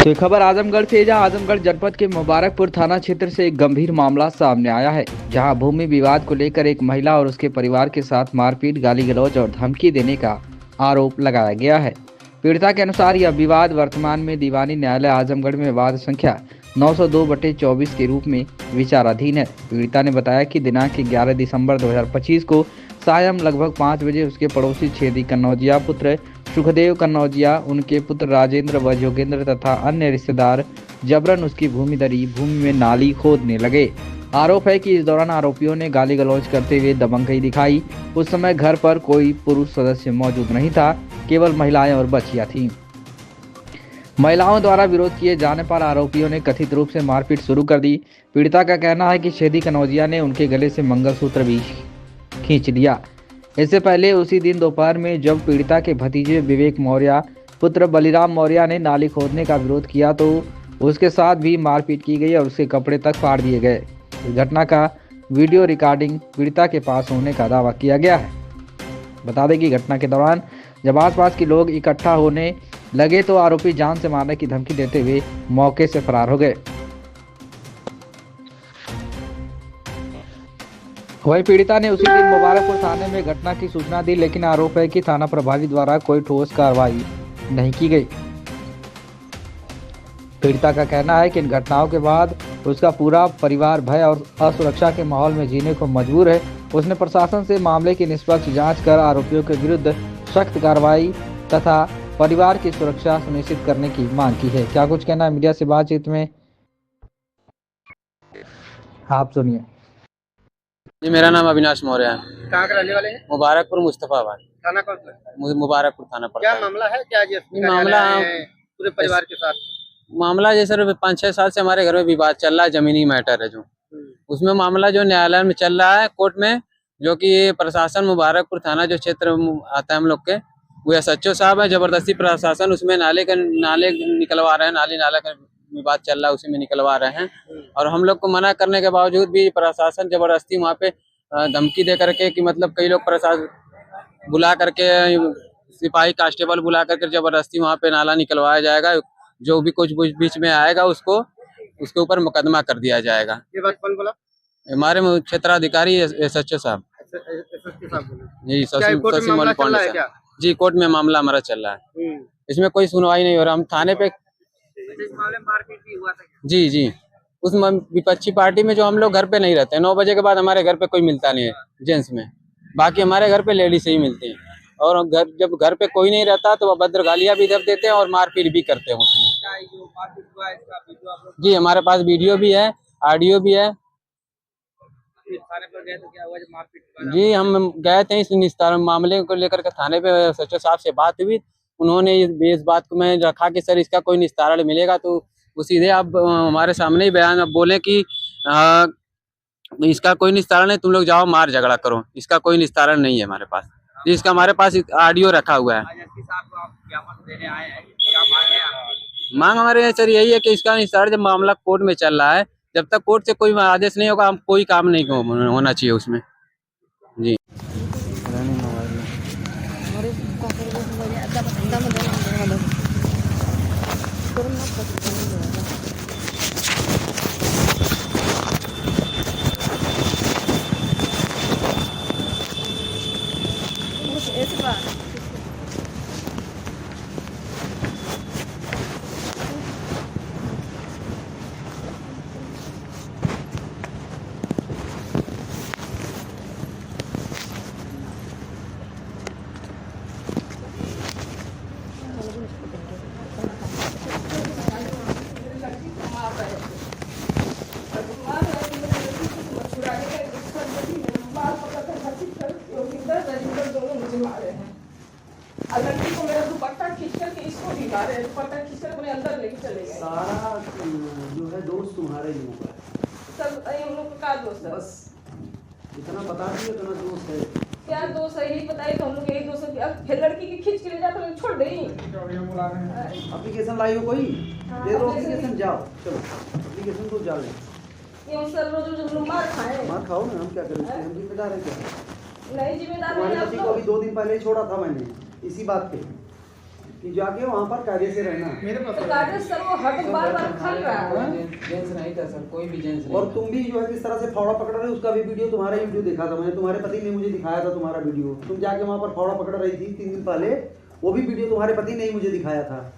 तो एक खबर आजमगढ़ से, जहां आजमगढ़ जनपद के मुबारकपुर थाना क्षेत्र से एक गंभीर मामला सामने आया है, जहां भूमि विवाद को लेकर एक महिला और उसके परिवार के साथ मारपीट, गाली गलौज और धमकी देने का आरोप लगाया गया है। पीड़िता के अनुसार यह विवाद वर्तमान में दीवानी न्यायालय आजमगढ़ में विवाद संख्या 902/24 के रूप में विचाराधीन है। पीड़िता ने बताया कि दिनांक 11 दिसंबर 2025 को सायं लगभग 5 बजे उसके पड़ोसी छेदी कन्नौजिया पुत्र सुखदेव कन्नौजिया, उनके पुत्र राजेंद्र व जोगेंद्र तथा अन्य रिश्तेदार जबरन उसकी भूमि में नाली खोदने लगे। आरोप है कि इस दौरान आरोपियों ने गाली गलौज करते हुए दबंगई दिखाई। उस समय घर पर कोई पुरुष सदस्य मौजूद नहीं था, केवल महिलाएं और बच्चियां थीं। महिलाओं द्वारा विरोध किए जाने पर आरोपियों ने कथित रूप से मारपीट शुरू कर दी। पीड़िता का कहना है कि छेदी कन्नौजिया ने उनके गले से मंगलसूत्र भी खींच लिया। इससे पहले उसी दिन दोपहर में जब पीड़िता के भतीजे विवेक मौर्य पुत्र बलिराम मौर्य ने नाली खोदने का विरोध किया तो उसके साथ भी मारपीट की गई और उसके कपड़े तक फाड़ दिए गए। इस घटना का वीडियो रिकॉर्डिंग पीड़िता के पास होने का दावा किया गया है। बता दें कि घटना के दौरान जब आसपास के लोग इकट्ठा होने लगे तो आरोपी जान से मारने की धमकी देते हुए मौके से फरार हो गए। वहीं पीड़िता ने उसी दिन मुबारकपुर थाने में घटना की सूचना दी, लेकिन आरोप है कि थाना प्रभारी द्वारा कोई ठोस कार्रवाई नहीं की गई। पीड़िता का कहना है कि इन घटनाओं के बाद उसका पूरा परिवार भय और असुरक्षा के माहौल में जीने को मजबूर है। उसने प्रशासन से मामले की निष्पक्ष जांच कर आरोपियों के विरुद्ध सख्त कार्रवाई तथा परिवार की सुरक्षा सुनिश्चित करने की मांग की है। क्या कुछ कहना है मीडिया से बातचीत में, आप सुनिए। जी, मेरा नाम अविनाश मौर्य है। कहाँ के रहने वाले हैं? मुबारकपुर मुस्तफाबाद। थाना कौन सा है? मुबारकपुर थाना पड़ता क्या है। मामला है? क्या मामला पूरे परिवार के साथ मामला जैसे 5-6 साल से हमारे घर में विवाद चल रहा है, जमीनी मैटर है जो उसमें मामला जो न्यायालय में चल रहा है कोर्ट में, जो कि प्रशासन मुबारकपुर थाना जो क्षेत्र आता है हम लोग के, वो एसएचओ साहब है। जबरदस्ती प्रशासन उसमें नाले निकलवा रहे हैं, नाला का विवाद चल रहा है, उसी में निकलवा रहे हैं। और हम लोग को मना करने के बावजूद भी प्रशासन जबरदस्ती वहाँ पे धमकी दे करके कि मतलब कई लोग प्रशासन बुला करके, सिपाही कांस्टेबल बुला करके जबरदस्ती वहाँ पे नाला निकलवाया जाएगा। जो भी कुछ बीच में आएगा उसके ऊपर मुकदमा कर दिया जाएगा। ये बात कौन बोला? हमारे क्षेत्राधिकारी एसएचओ साहब जी, शशि मौली पांडे साहब जी। कोर्ट में मामला हमारा चल रहा है, इसमें कोई सुनवाई नहीं हो रहा। हम थाने पे मारपीट भी हुआ था जी जी, उस विपक्षी पार्टी में जो हम लोग घर पे नहीं रहते, 9 बजे के बाद हमारे घर पे कोई मिलता नहीं है जेंट्स में, बाकी हमारे घर पे लेडीज ही मिलती हैं। और जब घर पे कोई नहीं रहता तो अभद्र गालियां भी दब देते हैं और मारपीट भी करते हैं उसमें। जी, हमारे पास वीडियो भी है, ऑडियो भी है। थाने पर गए तो क्या हुआ जब मारपीट? जी, हम गए थे इस निस्तारण मामले को लेकर के थाने पे, सचिव साहब से बात हुई। उन्होंने इस बात को मैं रखा कि सर इसका कोई निस्तारण मिलेगा तो वो सीधे आप हमारे सामने ही बयान अब बोले कि इसका कोई निस्तारण नहीं, तुम लोग जाओ मार झगड़ा करो, इसका कोई निस्तारण नहीं है हमारे पास। इसका हमारे पास ऑडियो रखा हुआ है। मांग हमारे सर यही है कि इसका निस्तारण, जब मामला कोर्ट में चल रहा है, जब तक कोर्ट से कोई आदेश नहीं होगा हम कोई काम नहीं होना चाहिए उसमें। जी, लड़की को मेरा दुपट्टा खींच करके इसको भी मारे, दुपट्टा खींच कर अपने अंदर लेके चले गए। सारा जो है दोस्त तुम्हारे ही होगा। सब हम लोग का दोस्त है, बस इतना बता दिए, इतना दोस्त है। क्या दोस्त है यही बताइए तो हम लोग यही दोस्त है। अब फिर लड़की की खींच के ले जाकर छोड़ दें। एप्लीकेशन लाई हो कोई? दे दो एप्लीकेशन, जाओ चलो एप्लीकेशन तो जा ले। ये सर रोज रोज हम लोग मार खाए, मार खाओ ना, हम क्या करें? हम जिम्मेदार है क्या? नहीं जिम्मेदार तुम्हारे नहीं पति आप को अभी लोग। 2 दिन पहले ही छोड़ा था मैंने इसी बात पे। कि जाके वहाँ पर कायदे से रहना। तो कागज सर वो हर बार बार खल रहा है। जेंट्स नहीं था सर, कोई भी जेंट्स नहीं और था। तुम भी जो है किस तरह से फावड़ा पकड़ रहे हो, उसका भी वीडियो तुम्हारा वीडियो देखा था मैंने, तुम्हारे पति ने मुझे दिखाया था तुम्हारा वीडियो। तुम जाके वहाँ पर फावड़ा पकड़ रही थी 3 दिन पहले, वो भी वीडियो तुम्हारे पति ने ही मुझे दिखाया था।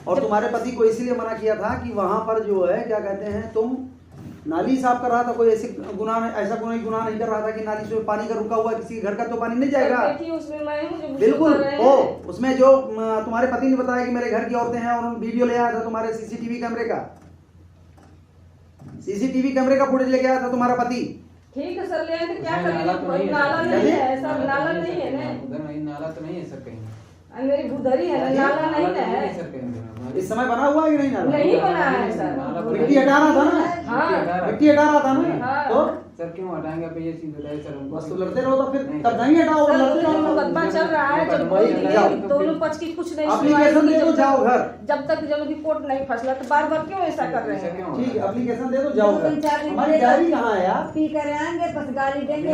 और तुम्हारे पति को इसीलिए मना किया था कि वहाँ पर जो है क्या कहते हैं, तुम नाली साफ कर रहा था, कोई ऐसा गुनाह नहीं कर रहा था कि नाली से पानी का रुका हुआ किसी घर का तो पानी नहीं जाएगा। देखिए उसमें मैं हूँ जो बिल्कुल। कर रहे ओ हैं। उसमें जो तुम्हारे पति ने बताया कि मेरे घर की औरतें हैं, और उन्होंने वीडियो ले आया था तुम्हारे सीसीटीवी कैमरे का, सीसीटीवी कैमरे का फुटेज लेके आया था तुम्हारा पति। ठीक है सर, ले आए तो क्या उसमें नाला तो नहीं करेंगे? है नाला सर। नहीं है सर, नाला नहीं है ना। उधर नहीं, नाला तो नहीं है सर कहीं। मेरी बुधरी है ना, नाला नहीं तो नहीं है। सर कहीं। इस समय बना हुआ है कि नहीं नाला? नहीं बना है नाला सर। तो मिट्टी हटा रहा था ना, हाँ। मिट्टी हटा रहा था ना, हाँ। तो सर क्यों हटाएंगे? अब ये चीज बताइए सर हमको। बस तो लड़ते रहो तो फिर तब नहीं हटाओ, सर लड़ते दोनों रहो। मुकदमा चल रहा है, जब कोई दोनों पक्ष की कुछ नहीं एप्लीकेशन दे दो, जाओ घर। जब तक जब की कोर्ट नहीं फैसला तो बार बार क्यों ऐसा कर रहे हैं? क्यों? ठीक है, एप्लीकेशन दे दो, जाओ घर। 2-4 दिन हमारी डायरी कहाँ है यार? पी कर आएंगे, बस गाली देंगे,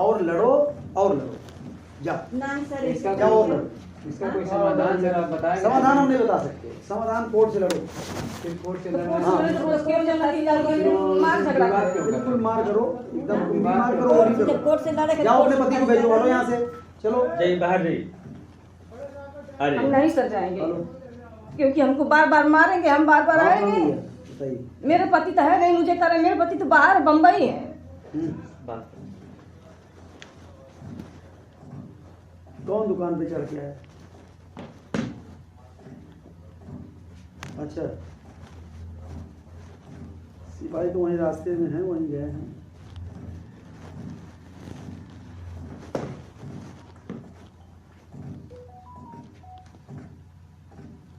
और लड़ो, जाओ नाम सर इसका जाओ और लड़ो। इसका कोई समाधान सर आप बताएंगे? समाधान हम नहीं बता सकते, समाधान कोर्ट से लड़ो। फिर कोर्ट से तो लड़ना कोर्ट से लड़ो, क्यों जब मार झगड़ा विवाद करें? क्यों? बिल्कुल मार करो, एकदम मार करो, वो नहीं जब करो। कोर्ट से लड़े जाओ अपने पति को भेजो, हटो यहाँ से, चलो। जय बाहर रही। हम नहीं सर जाएंगे, चलो। क्योंकि हमको बार बार मारेंगे, हम बार बार बात नहीं आएंगे। है, बताइए। मेरे पति तो है नहीं मुझे करे, मेरे पति तो बाहर बम्बई है। बात कौन दुकान पे चढ़ के आया? अच्छा, सिपाही तो वहीं रास्ते में है, वहीं गए हैं।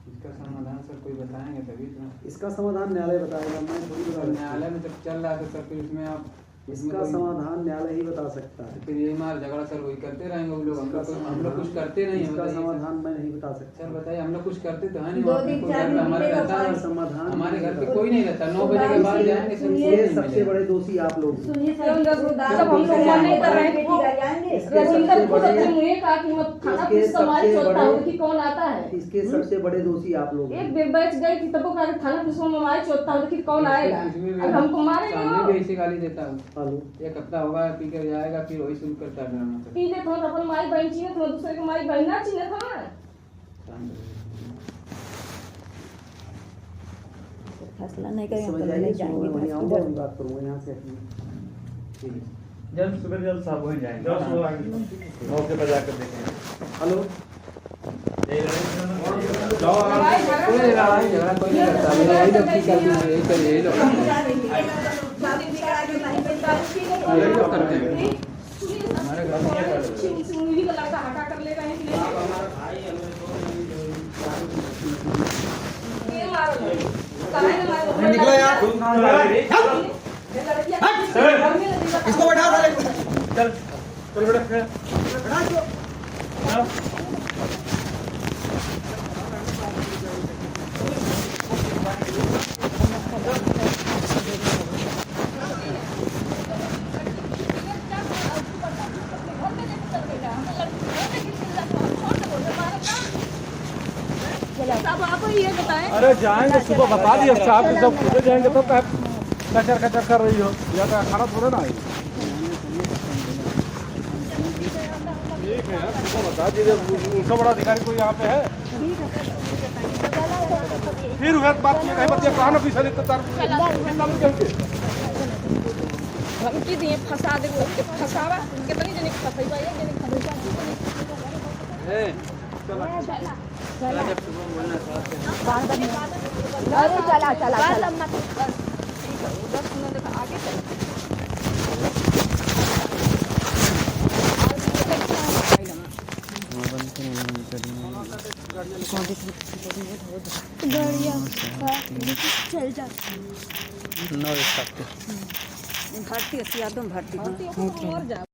इसका समाधान सर कोई बताएंगे तभी तो। इसका समाधान न्यायालय बताएगा, मैं थोड़ी बता सकता न्यायालय में जब चल रहा था सर, फिर उसमें आप हूँ। इसका समाधान न्यायालय ही बता सकता है। फिर यही मार झगड़ा सर वही करते रहेंगे वो लोग। हम लोग कुछ करते नहीं हैं, इसका बताइए सर। समाधान मैं नहीं बता सकता। सर बताइए, हम लोग कुछ करते तो है नहीं। 2 दिन 4 दिन हमारे मिलेगा, रहता है, समाधान हमारे घर पे कोई नहीं रहता। 9 बजे के बाद जाएंगे सर, कोई ये नहीं सबसे मिलेगा। बड़े दोषी आप लोग हैं। सुनिए जब हम लोग सर, मन नहीं कर रहे हैं, बेटी घर जाएंगे। रविंदर खुद अपने मुँह कहा कि मत खाना इसके कुछ समाज सबसे चलता हो बड़े- कि कौन आता है। इसके सबसे बड़े दोषी आप लोग हैं। एक बेर बैठ गई कि तब का थाना पुलिस में हमारे चोटता हो कि कौन आएगा, इसमें भी अब हमको मारेंगे सामने वो। भी ऐसे गाली देता हूँ। हेलो, एक हफ्ता होगा पी कर जाएगा, फिर वही शुरू करता है ड्रामा सर। पीले तो अपन माई बहन चीने तो दूसरे के माई बहन ना चीने था ना। फैसला नहीं करेंगे समझ तो आएगी, नहीं सुनो, मैं जाएंगे। वहीं आऊंगा, इधर वहीं बात करूंगा यहाँ से। ठीक है। जल्द सुबह जल्द साहब हो जाएंगे। मौके पर जाकर देखेंगे। हेलो, लड़ाई झगड़ा कोई लड़ाई झगड़ा कोई नहीं करता। यही लोग ठीक करते हैं, यही कर यही लोग करते हैं। यही लोग करते हैं। हमारे घर में क्या करते हैं? सुनील का लड़का हटा कर ले रहे हैं कि नहीं? ये मारो लोग। कहाँ है हमारे- निकलो यार। ये लड़कियाँ घर में लगी है। इसको बैठा साले को। चल चल बेटा। बैठा इसको। अब आप ये बताएं। अरे जाएंगे, सुबह बता दिया साहब कि जब खुद जाएंगे तो कचर कचर कर रही हो, या तो खाना थोड़ा ना है। ठीक है, सुबह बता दीजिए, उनका बड़ा अधिकारी कोई यहाँ पे है। फिर वह बात ये कहीं बच्चे कहा ना पीछे नहीं तो धमकी दिए फंसा दे, फंसावा कितनी जने फंसाई है, जने अरे चला चला चला। 10 मिनट आगे चल। चल जा भर्ती है, सियादम भर्ती। और जा।